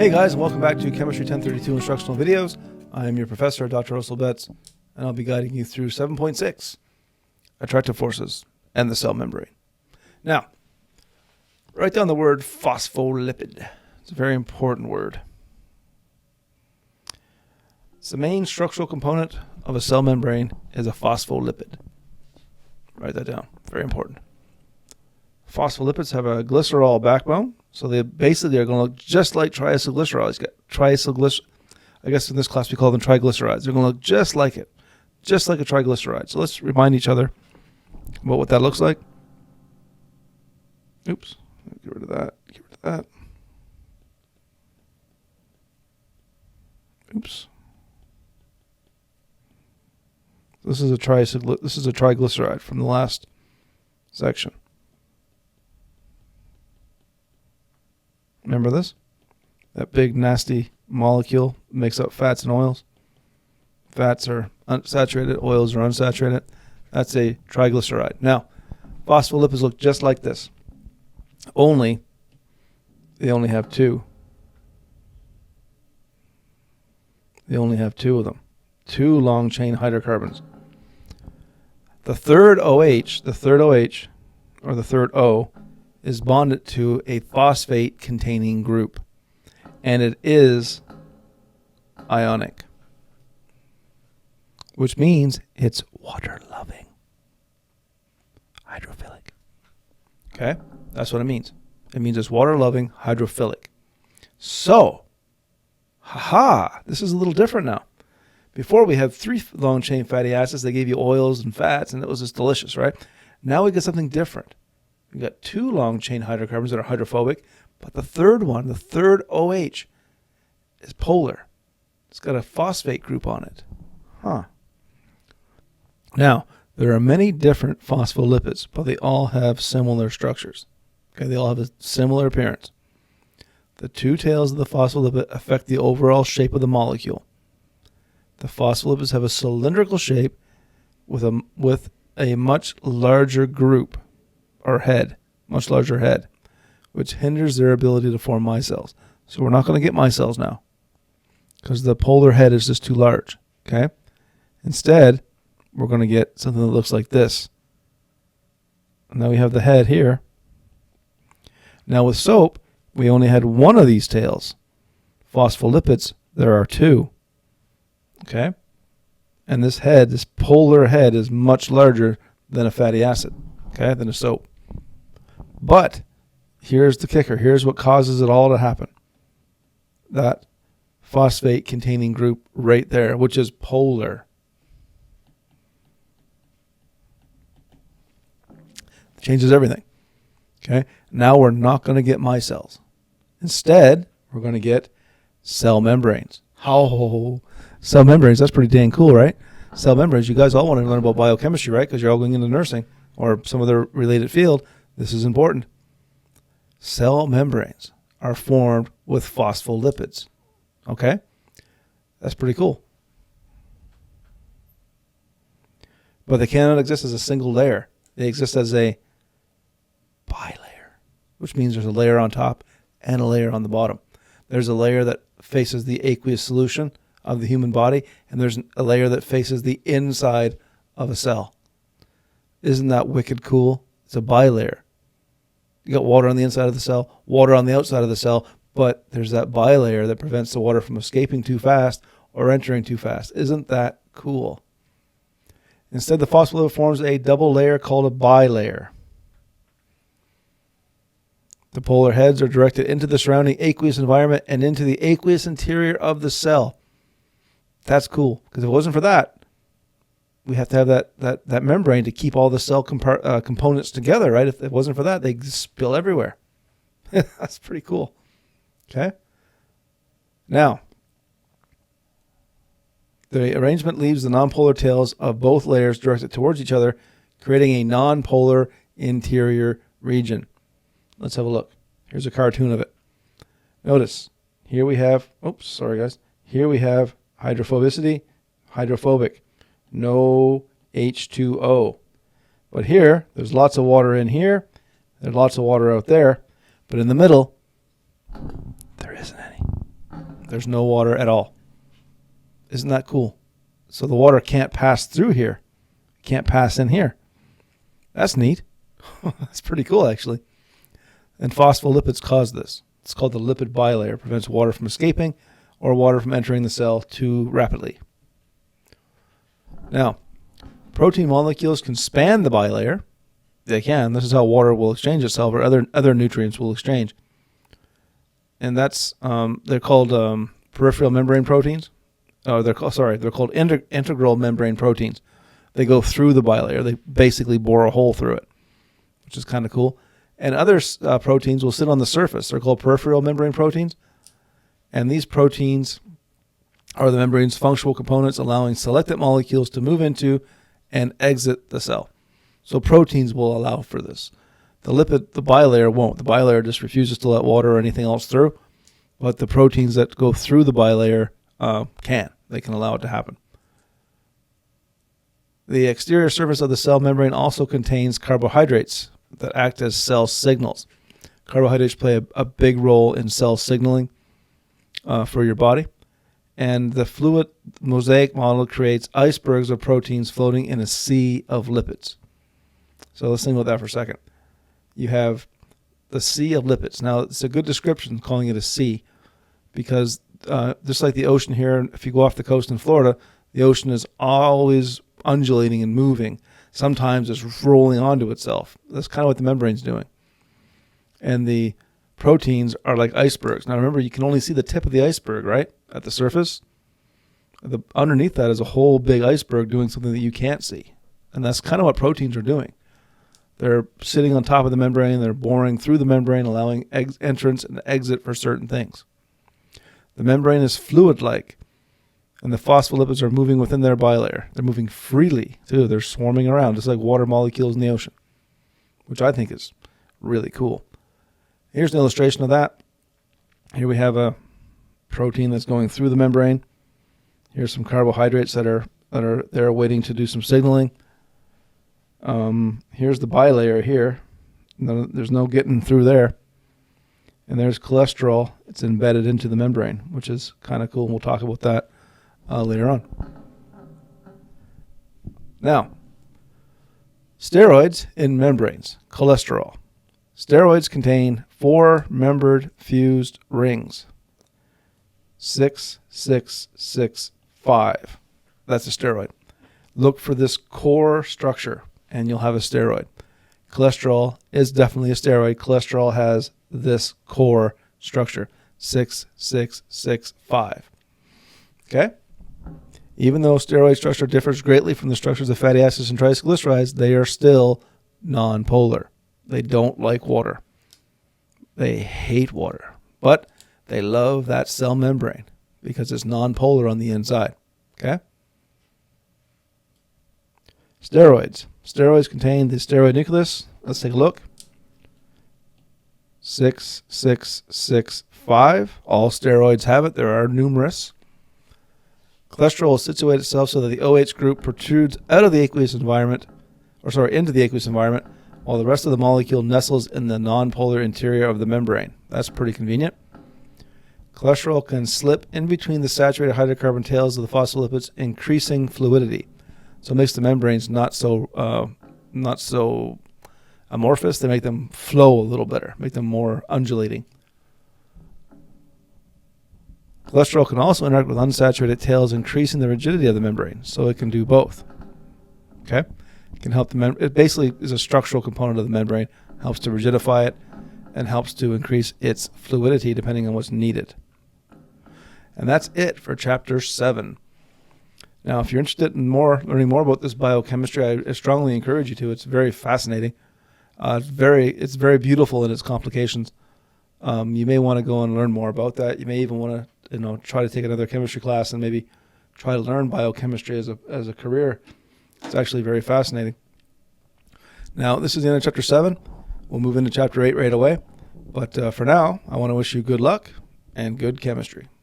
Hey guys, and welcome back to Chemistry 1032 instructional videos. I am your professor, Dr. Russell Betts, and I'll be guiding you through 7.6, attractive forces and the cell membrane. Now, write down the word phospholipid. It's a very important word. It's the main structural component of a cell membrane is a phospholipid. Write that down. Very important. Phospholipids have a glycerol backbone, so they basically are going to look just like triacylglycerides. I guess in this class we call them triglycerides. They're going to look just like it, just like a triglyceride. So let's remind each other about what that looks like. Oops, get rid of that. Get rid of that. Oops. This is a triglyceride from the last section. Remember this? That big nasty molecule makes up fats and oils. Fats are unsaturated, oils are unsaturated. That's a triglyceride. Now, phospholipids look just like this. Only they only have two. They only have two of them. Two long chain hydrocarbons. The third OH, or the third O, is bonded to a phosphate containing group, and it is ionic, which means it's water loving, hydrophilic. Okay, that's what it means. It means it's water loving, hydrophilic. So, this is a little different now. Before we had three long chain fatty acids, they gave you oils and fats, and it was just delicious, right? Now we get something different. We've got two long chain hydrocarbons that are hydrophobic, but the third one, the third OH, is polar. It's got a phosphate group on it. Now, there are many different phospholipids, but they all have similar structures. Okay, they all have a similar appearance. The two tails of the phospholipid affect the overall shape of the molecule. The phospholipids have a cylindrical shape with a much larger group, or head, much larger head, which hinders their ability to form micelles. So we're not going to get micelles now because the polar head is just too large. Okay. Instead, we're going to get something that looks like this. And now we have the head here. Now with soap, we only had one of these tails. Phospholipids, there are two. Okay. And this head, this polar head, is much larger than a fatty acid. Okay, than a soap. But here's the kicker. Here's what causes it all to happen. That phosphate containing group right there, which is polar. Changes everything. Okay. Now we're not going to get micelles. Instead, we're going to get cell membranes. Cell membranes, that's pretty dang cool, right? Cell membranes, you guys all want to learn about biochemistry, right? Because you're all going into nursing or some other related field. This is important. Cell membranes are formed with phospholipids. Okay? That's pretty cool. But they cannot exist as a single layer. They exist as a bilayer, which means there's a layer on top and a layer on the bottom. There's a layer that faces the aqueous solution of the human body, and there's a layer that faces the inside of a cell. Isn't that wicked cool? It's a bilayer. You got water on the inside of the cell, water on the outside of the cell, but there's that bilayer that prevents the water from escaping too fast or entering too fast. Isn't that cool? Instead, the phospholipid forms a double layer called a bilayer. The polar heads are directed into the surrounding aqueous environment and into the aqueous interior of the cell. That's cool, because if it wasn't for that, we have to have that membrane to keep all the cell components together, right? If it wasn't for that, they'd spill everywhere. That's pretty cool. Okay? Now, the arrangement leaves the nonpolar tails of both layers directed towards each other, creating a nonpolar interior region. Let's have a look. Here's a cartoon of it. Notice, here we have, here we have hydrophobicity, hydrophobic. No H2O. But here, there's lots of water in here. There's lots of water out there. But in the middle, there isn't any. There's no water at all. Isn't that cool? So the water can't pass through here. Can't pass in here. That's neat. That's pretty cool, actually. And phospholipids cause this. It's called the lipid bilayer. It prevents water from escaping or water from entering the cell too rapidly. Now, protein molecules can span the bilayer. They can. This is how water will exchange itself, or other nutrients will exchange. And that's they're called peripheral membrane proteins. They're called integral membrane proteins. They go through the bilayer. They basically bore a hole through it, which is kind of cool. And other proteins will sit on the surface. They're called peripheral membrane proteins. And these proteins are the membrane's functional components, allowing selected molecules to move into and exit the cell. So proteins will allow for this. The bilayer won't. The bilayer just refuses to let water or anything else through. But the proteins that go through the bilayer can. They can allow it to happen. The exterior surface of the cell membrane also contains carbohydrates that act as cell signals. Carbohydrates play a big role in cell signaling for your body. And the fluid Mosaic model creates icebergs of proteins floating in a sea of lipids. So let's think about that for a second. You have the sea of lipids. Now, it's a good description calling it a sea because just like the ocean here, if you go off the coast in Florida, the ocean is always undulating and moving. Sometimes it's rolling onto itself. That's kind of what the membrane's doing. And the proteins are like icebergs. Now remember, you can only see the tip of the iceberg, right? At the surface. Underneath that is a whole big iceberg doing something that you can't see. And that's kind of what proteins are doing. They're sitting on top of the membrane. They're boring through the membrane, allowing entrance and exit for certain things. The membrane is fluid-like, and the phospholipids are moving within their bilayer. They're moving freely, too. They're swarming around, just like water molecules in the ocean, which I think is really cool. Here's an illustration of that. Here we have a protein that's going through the membrane. Here's some carbohydrates that are there waiting to do some signaling. Here's the bilayer here. There's no getting through there. And there's cholesterol. It's embedded into the membrane, which is kind of cool. We'll talk about that later on. Now, steroids in membranes, cholesterol. Steroids contain 4-membered fused rings. 6, 6, 6, 5. That's a steroid. Look for this core structure, and you'll have a steroid. Cholesterol is definitely a steroid. Cholesterol has this core structure, 6, 6, 6, 5. Okay? Even though steroid structure differs greatly from the structures of fatty acids and triglycerides, they are still nonpolar. They don't like water. They hate water. But they love that cell membrane because it's nonpolar on the inside. Okay? Steroids. Steroids contain the steroid nucleus. Let's take a look. 6, 6, 6, 5. All steroids have it. There are numerous. Cholesterol will situate itself so that the OH group protrudes out of the aqueous environment, into the aqueous environment, while the rest of the molecule nestles in the nonpolar interior of the membrane. That's pretty convenient. Cholesterol can slip in between the saturated hydrocarbon tails of the phospholipids, increasing fluidity. So it makes the membranes not so amorphous. They make them flow a little better, make them more undulating. Cholesterol can also interact with unsaturated tails, increasing the rigidity of the membrane. So it can do both. Okay? It can help the membrane. It basically is a structural component of the membrane, helps to rigidify it, and helps to increase its fluidity depending on what's needed. And that's it for Chapter 7. Now, if you're interested in learning more about this biochemistry, I strongly encourage you to. It's very fascinating. It's very beautiful in its complications. You may want to go and learn more about that. You may even want to, try to take another chemistry class and maybe try to learn biochemistry as a career. It's actually very fascinating. Now, this is the end of Chapter 7. We'll move into Chapter 8 right away. But for now, I want to wish you good luck and good chemistry.